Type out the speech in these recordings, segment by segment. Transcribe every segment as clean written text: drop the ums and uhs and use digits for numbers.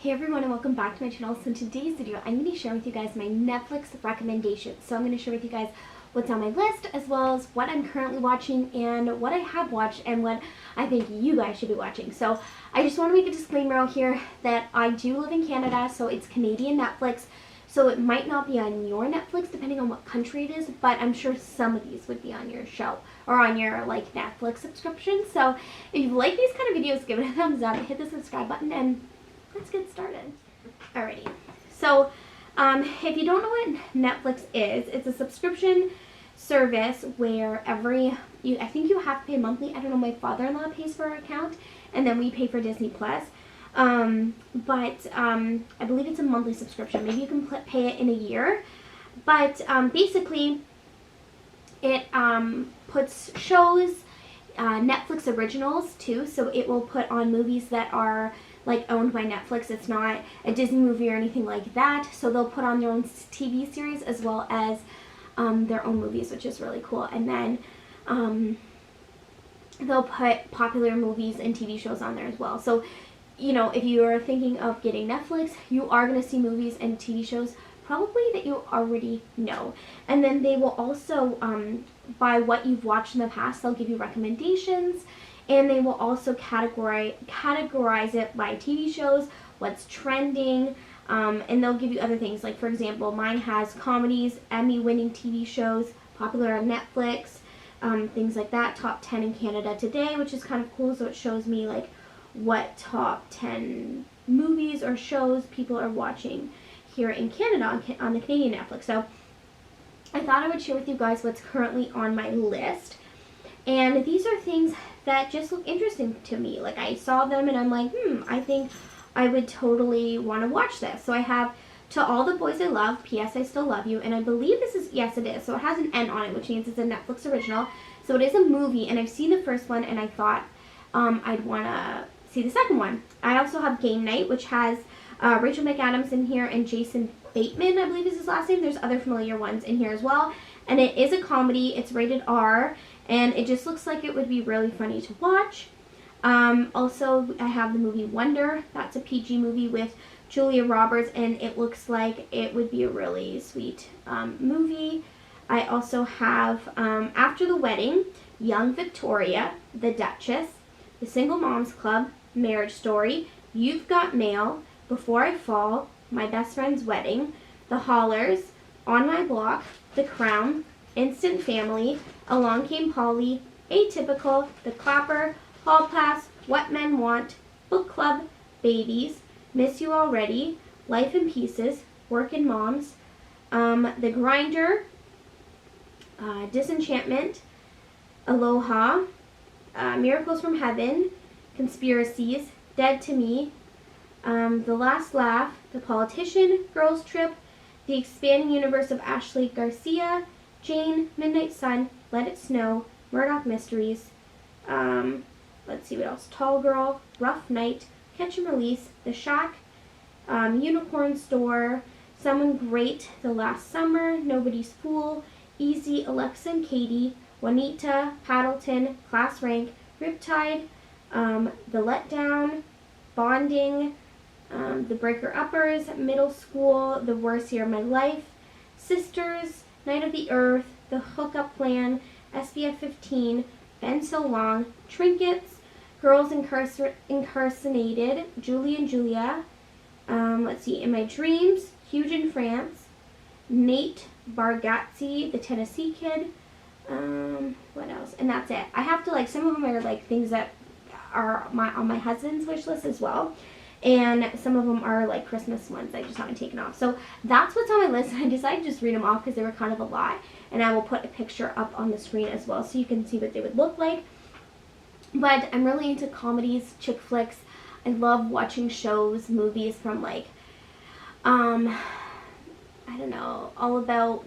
Hey everyone, and welcome back to my channel. So in today's video, I'm going to share with you guys my Netflix recommendations. So I'm going to share with you guys what's on my list, as well as what I'm currently watching and what I have watched and what I think you guys should be watching. So I just want to make a disclaimer out here that I do live in Canada, so it's Canadian Netflix. So it might not be on your Netflix depending on what country it is, but I'm sure some of these would be on your show or on your Netflix subscription. So if you like these kind of videos, give it a thumbs up, hit the subscribe button, and let's get started. Alrighty. So if you don't know what Netflix is, it's a subscription service where I think you have to pay monthly. I don't know, my father-in-law pays for our account, and then we pay for Disney Plus. But I believe it's a monthly subscription. Maybe you can pay it in a year. But basically, it puts shows, Netflix originals too. So it will put on movies that are owned by Netflix. It's not a Disney movie or anything like that. So they'll put on their own TV series as well as their own movies, which is really cool. And then they'll put popular movies and TV shows on there as well. So you know, if you are thinking of getting Netflix, you are going to see movies and TV shows probably that you already know. And then they will also, by what you've watched in the past, they'll give you recommendations, and they will also categorize it by TV shows, what's trending, and they'll give you other things. Like, for example, mine has comedies, Emmy-winning TV shows, popular on Netflix, things like that, top 10 in Canada today, which is kind of cool. So it shows me what top 10 movies or shows people are watching here in Canada on the Canadian Netflix. So I thought I would share with you guys what's currently on my list. And these are things that just look interesting to me. Like, I saw them and I'm like, I think I would totally want to watch this. So I have To All the Boys I Love, P.S. I Still Love You. And I believe this is, yes it is. So it has an N on it, which means it's a Netflix original. So it is a movie, and I've seen the first one and I thought I'd want to see the second one. I also have Game Night, which has Rachel McAdams in here and Jason Bateman, I believe is his last name. There's other familiar ones in here as well. And it is a comedy. It's rated R, and it just looks like it would be really funny to watch. Also, I have the movie Wonder. That's a PG movie with Julia Roberts, and it looks like it would be a really sweet movie. I also have After the Wedding, Young Victoria, The Duchess, The Single Moms Club, Marriage Story, You've Got Mail, Before I Fall, My Best Friend's Wedding, The Hollers, On My Block, The Crown, Instant Family, Along Came Polly, Atypical, The Clapper, Hall Pass, What Men Want, Book Club, Babies, Miss You Already, Life in Pieces, Workin' Moms, The Grinder, Disenchantment, Aloha, Miracles from Heaven, Conspiracies, Dead to Me, The Last Laugh, The Politician, Girls Trip, The Expanding Universe of Ashley Garcia, Jane, Midnight Sun, Let It Snow, Murdoch Mysteries, let's see what else, Tall Girl, Rough Night, Catch and Release, The Shack, Unicorn Store, Someone Great, The Last Summer, Nobody's Fool, Easy, Alexa and Katie, Juanita, Paddleton, Class Rank, Riptide, The Letdown, Bonding, The Breaker Uppers, Middle School, The Worst Year of My Life, Sisters, Night of the Earth, The Hookup Plan, SPF 15, Been So Long, Trinkets, Girls Incarcerated, Julie and Julia, let's see, In My Dreams, Huge in France, Nate Bargatze, The Tennessee Kid, what else? And that's it. I have to, some of them are things that are on my husband's wish list as well, and some of them are Christmas ones I just haven't taken off. So that's what's on my list. I decided to just read them off because they were kind of a lot, and I will put a picture up on the screen as well so you can see what they would look like. But I'm really into comedies, chick flicks. I love watching shows, movies from I don't know, all about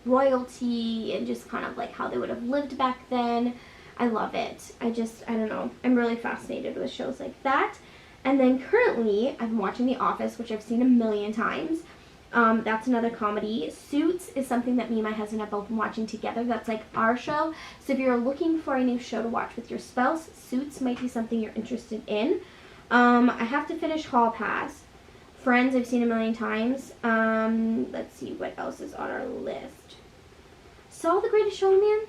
royalty and just kind of how they would have lived back then. I love it. I don't know. I'm really fascinated with shows like that. And then currently, I've been watching The Office, which I've seen a million times. That's another comedy. Suits is something that me and my husband have both been watching together. That's our show. So if you're looking for a new show to watch with your spouse, Suits might be something you're interested in. I have to finish Hall Pass. Friends, I've seen a million times. Let's see what else is on our list. Saw The Greatest Showman.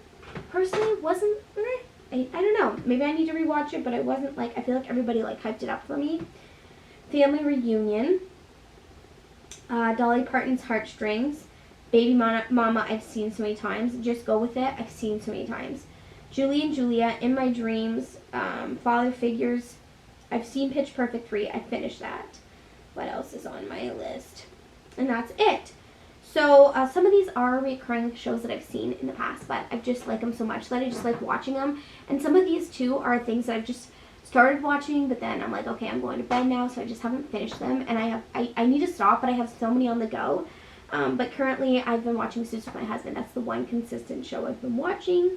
Personally, wasn't. I don't know. Maybe I need to rewatch it, but it wasn't like. I feel like everybody like hyped it up for me. Family Reunion. Dolly Parton's Heartstrings. Baby Mama, I've seen so many times. Just Go With It, I've seen so many times. Julie and Julia, In My Dreams, Father Figures. I've seen Pitch Perfect 3. I finished that. What else is on my list? And that's it. So some of these are recurring shows that I've seen in the past, but I just like them so much that I just like watching them. And some of these too are things that I've just started watching, but then I'm like, okay, I'm going to bed now, so I just haven't finished them. And I need to stop, but I have so many on the go. But currently, I've been watching Suits with My Husband. That's the one consistent show I've been watching.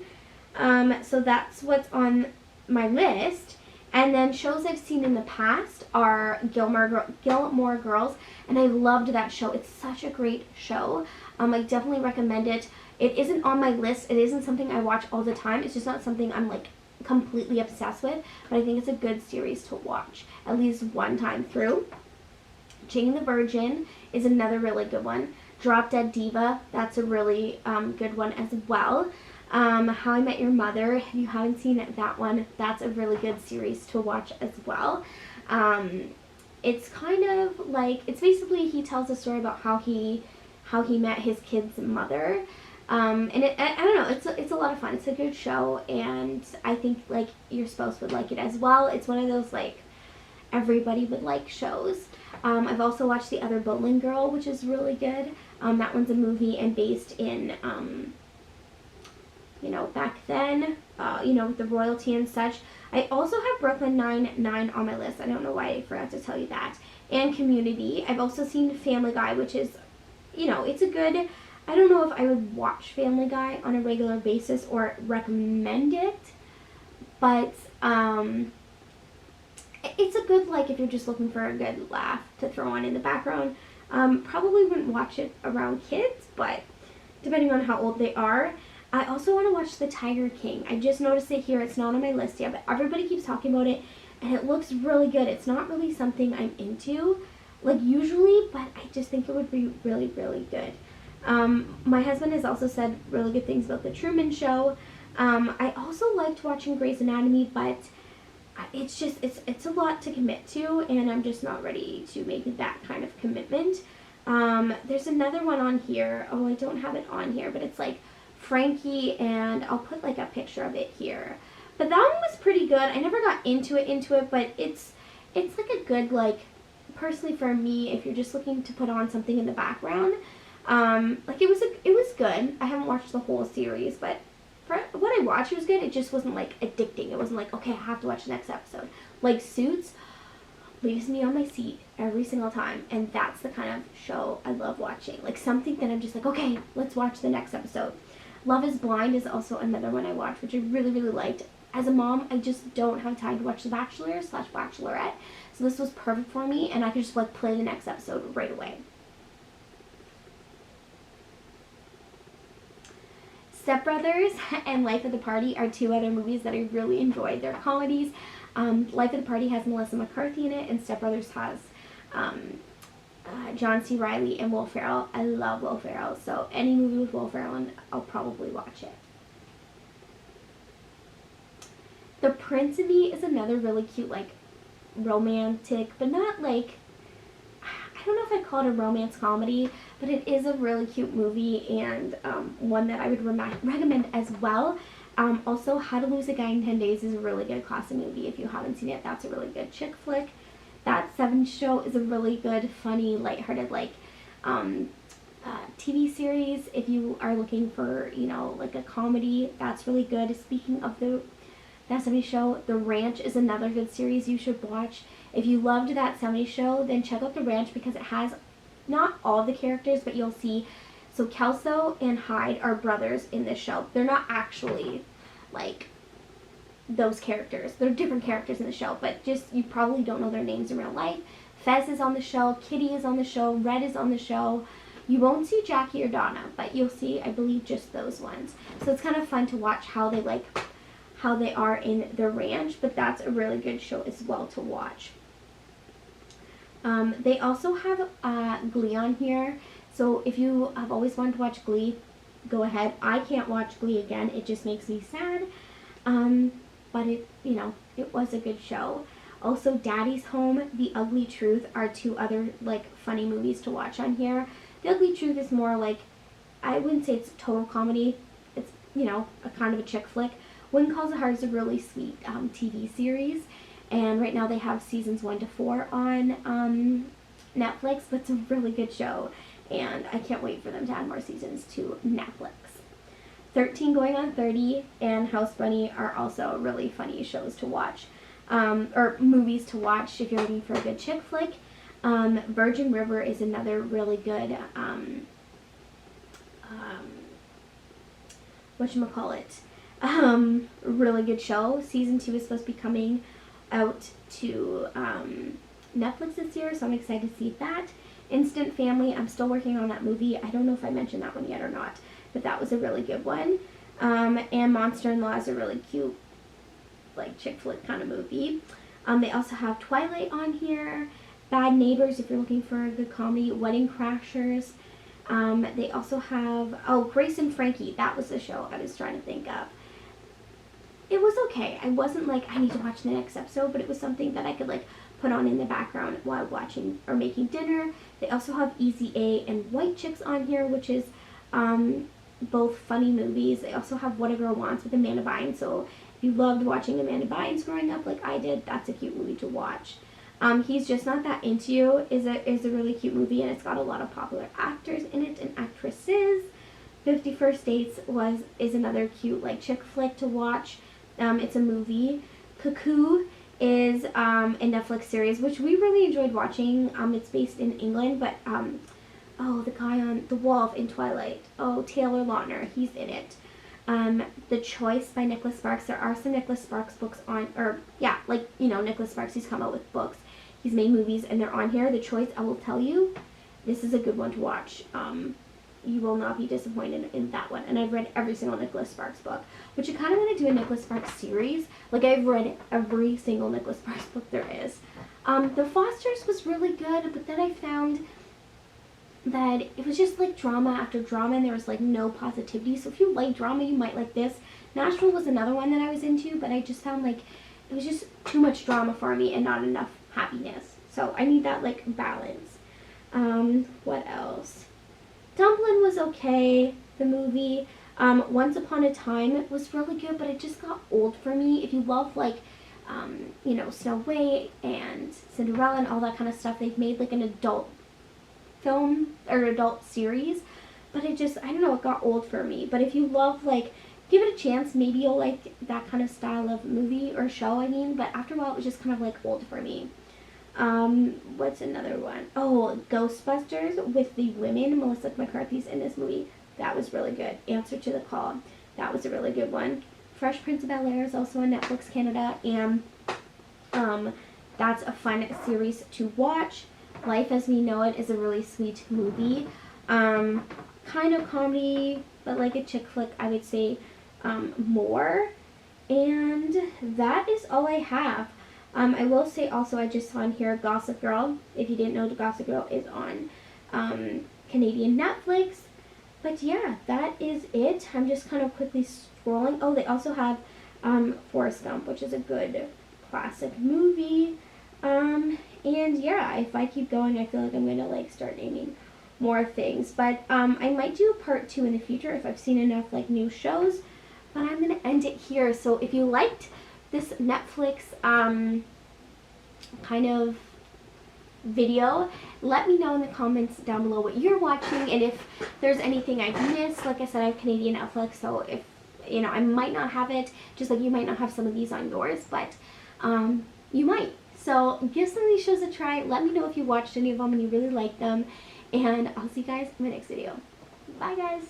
So that's what's on my list. And then shows I've seen in the past are Gilmore Girls, and I loved that show. It's such a great show. I definitely recommend it. It isn't on my list. It isn't something I watch all the time. It's just not something I'm like completely obsessed with, but I think it's a good series to watch at least one time through. Jane the Virgin is another really good one. Drop Dead Diva, that's a really good one as well. How I Met Your Mother, if you haven't seen that one, that's a really good series to watch as well. It's kind of like, it's basically, he tells a story about how he met his kid's mother. And I don't know, it's a lot of fun. It's a good show, and I think like your spouse would like it as well. It's one of those like everybody would like shows. I've also watched The Other Bowling Girl, which is really good. That one's a movie and based in, back then, with the royalty and such. I also have Brooklyn Nine-Nine on my list. I don't know why I forgot to tell you that. And Community. I've also seen Family Guy, which is, it's a good, I don't know if I would watch Family Guy on a regular basis or recommend it, but, it's a good, like, if you're just looking for a good laugh to throw on in the background. Probably wouldn't watch it around kids, but depending on how old they are. I also want to watch The Tiger King. I just noticed it here. It's not on my list yet, but everybody keeps talking about it, and it looks really good. It's not really something I'm into, like, usually, but I just think it would be really, really good. My husband has also said really good things about The Truman Show. I also liked watching Grey's Anatomy, but it's just, it's a lot to commit to, and I'm just not ready to make that kind of commitment. There's another one on here. Oh, I don't have it on here, but it's like Frankie, and I'll put like a picture of it here. But that one was pretty good. I never got into it, but it's like a good, like, personally for me, if you're just looking to put on something in the background, like, it was good. I haven't watched the whole series, but for what I watched, it was good. It just wasn't like addicting. It wasn't like, okay, I have to watch the next episode. Like Suits leaves me on my seat every single time, and that's the kind of show I love watching. Like something that I'm just like, okay, let's watch the next episode. Love is Blind is also another one I watched, which I really, really liked. As a mom, I just don't have time to watch The Bachelor / Bachelorette, so this was perfect for me, and I could just like play the next episode right away. Step Brothers and Life of the Party are two other movies that I really enjoyed. They're comedies. Life of the Party has Melissa McCarthy in it, and Step Brothers has John C. Reilly and Will Ferrell. I love Will Ferrell, so any movie with Will Ferrell in, I'll probably watch it. The Prince of Me is another really cute, like, romantic, but not like, I don't know if I'd call it a romance comedy, but it is a really cute movie, and one that I would recommend as well. Also, How to Lose a Guy in 10 Days is a really good classic movie. If you haven't seen it, that's a really good chick flick. That Seven Show is a really good, funny, lighthearted, like, TV series. If you are looking for, like a comedy, that's really good. Speaking of That 70s Show, The Ranch is another good series you should watch. If you loved That 70s Show, then check out The Ranch, because it has not all the characters, but you'll see. So Kelso and Hyde are brothers in this show. They're not actually, like, those characters. They're different characters in the show, but just, you probably don't know their names in real life. Fez is on the show, Kitty is on the show, Red is on the show. You won't see Jackie or Donna, but you'll see, I believe, just those ones. So it's kind of fun to watch how they are in The Ranch, but that's a really good show as well to watch. They also have Glee on here. So if you have always wanted to watch Glee, go ahead. I can't watch Glee again. It just makes me sad. But it was a good show. Also, Daddy's Home, The Ugly Truth are two other like funny movies to watch on here. The Ugly Truth is more like, I wouldn't say it's total comedy. It's, a kind of a chick flick. When Calls the Heart is a really sweet TV series. And right now they have seasons 1 to 4 on Netflix. But it's a really good show. And I can't wait for them to add more seasons to Netflix. 13 Going on 30 and House Bunny are also really funny shows to watch. Or movies to watch if you're looking for a good chick flick. Virgin River is another really good, really good show. Season 2 is supposed to be coming out to Netflix this year, so I'm excited to see that. Instant Family, I'm still working on that movie. I don't know if I mentioned that one yet or not, but that was a really good one. And Monster-in-Law is a really cute, like, chick flick kind of movie. They also have Twilight on here. Bad Neighbors, if you're looking for a good comedy. Wedding Crashers. They also have, Grace and Frankie. That was the show I was trying to think of. It was okay. I wasn't like, I need to watch the next episode, but it was something that I could, like, put on in the background while watching or making dinner. They also have Easy A and White Chicks on here, which is both funny movies. They also have What a Girl Wants with Amanda Bynes. So if you loved watching Amanda Bynes growing up like I did, that's a cute movie to watch. He's Just Not That Into You is a really cute movie, and it's got a lot of popular actors in it and actresses. 50 First Dates is another cute like chick flick to watch. It's a movie. Cuckoo is a Netflix series which we really enjoyed watching. It's based in England, but the guy on The Wolf in Twilight, Taylor Lautner, he's in it. The Choice by Nicholas Sparks. There are some Nicholas Sparks books on, Nicholas Sparks, he's come out with books. He's made movies and they're on here. The Choice, I will tell you, this is a good one to watch. You will not be disappointed in that one. And I've read every single Nicholas Sparks book, which I kind of want to do a Nicholas Sparks series. Like, I've read every single Nicholas Sparks book there is. The Fosters was really good, but then I found that it was just like drama after drama and there was like no positivity. So if you like drama, you might like this. Nashville was another one that I was into, but I just found like it was just too much drama for me and not enough happiness. So I need that like balance. What else? Dumpling was okay, the movie. Once Upon a Time was really good, but it just got old for me. If you love like Snow White and Cinderella and all that kind of stuff, they've made like an adult film or adult series, but it got old for me. But if you love, like, give it a chance, maybe you'll like that kind of style of movie or show, but after a while it was just kind of like old for me. What's another one? Ghostbusters with the women. Melissa McCarthy's in this movie. That was really good. Answer to the Call. That was a really good one. Fresh Prince of Bel-Air is also on Netflix Canada, and that's a fun series to watch. Life as We Know It is a really sweet movie. Kind of comedy, but like a chick flick, I would say more. And that is all I have. I will say also, I just saw on here Gossip Girl. If you didn't know, Gossip Girl is on Canadian Netflix. But yeah, that is it. I'm just kind of quickly scrolling. Oh, they also have Forrest Gump, which is a good classic movie. And yeah, if I keep going, I feel like I'm going to like start naming more things. But I might do a part 2 in the future if I've seen enough like new shows. But I'm going to end it here. So if you liked this Netflix kind of video, let me know in the comments down below what you're watching and if there's anything I've missed. Like I said, I have Canadian Netflix, so if I might not have it, just like you might not have some of these on yours, but you might. So give some of these shows a try. Let me know if you watched any of them and you really like them, and I'll see you guys in my next video. Bye guys.